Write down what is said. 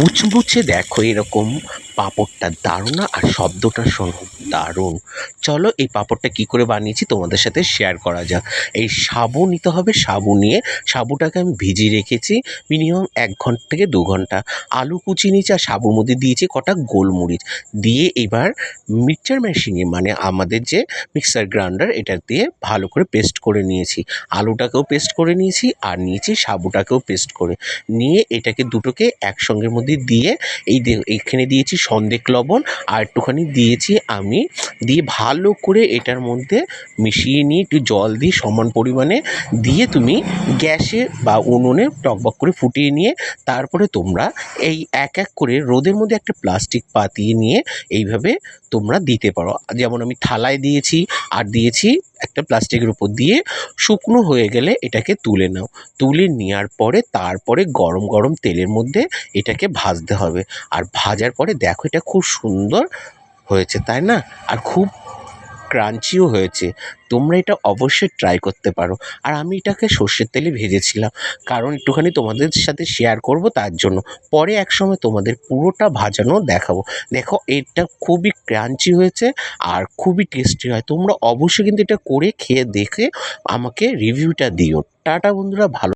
মুচমুচে দেখো এরকম পাঁপড়টা দারুণ না? আর শব্দটা শোনো, দারুণ। চলো এই পাঁপড়টা কী করে বানিয়েছি তোমাদের সাথে শেয়ার করা যাক। এই সাবু নিতে হবে, সাবু নিয়ে সাবুটাকে আমি ভিজিয়ে রেখেছি মিনিমাম ১ ঘন্টা থেকে ২ ঘন্টা। আলু কুচি নিয়েছি আর সাবুর মধ্যে দিয়েছি কটা গোলমরিচ। দিয়ে এবার মিক্সচার মেশিনে মানে আমাদের যে মিক্সার গ্রাইন্ডার এটা দিয়ে ভালো করে পেস্ট করে নিয়েছি। আলুটাকেও পেস্ট করে নিয়েছি আর নিয়েছি সাবুটাকেও পেস্ট করে। নিয়ে এটাকে দুটোকে একসঙ্গের মধ্যে দিয়ে এইখানে দিয়েছি সন্দেক লবণ আর একটুখানি দিয়েছি আমি, দিয়ে ভালো করে এটার মধ্যে মিশিয়ে নিয়ে একটু জল দিয়ে সমান পরিমাণে দিয়ে তুমি গ্যাসে বা উনুনে টকবক করে ফুটিয়ে নিয়ে তারপরে তোমরা এই এক এক করে রোদের মধ্যে একটা প্লাস্টিক পাতিয়ে নিয়ে এইভাবে তোমরা দিতে পারো। যেমন আমি থালায় দিয়েছি আর দিয়েছি একটা প্লাস্টিকের উপর দিয়ে। শুকনো হয়ে গেলে এটাকে তুলে নাও। তুলে নেওয়ার পরে তারপরে গরম গরম তেলের মধ্যে এটাকে ভাজতে হবে। আর ভাজার পরে দেখো এটা খুব সুন্দর হয়েছে, তাই না? আর খুব ক্রাঞ্চিও হয়েছে। তোমরা এটা অবশ্যই ট্রাই করতে পারো। আর আমি এটাকে সর্ষের তেলে ভেজেছিলাম, কারণ একটুখানি তোমাদের সাথে শেয়ার করব তার জন্য। পরে একসময় তোমাদের পুরোটা ভাজানো দেখাবো। দেখো এটা খুবই ক্রাঞ্চি হয়েছে আর খুবই টেস্টি হয়। তোমরা অবশ্যই কিন্তু এটা করে খেয়ে দেখে আমাকে রিভিউটা দিও। টাটা বন্ধুরা, ভালো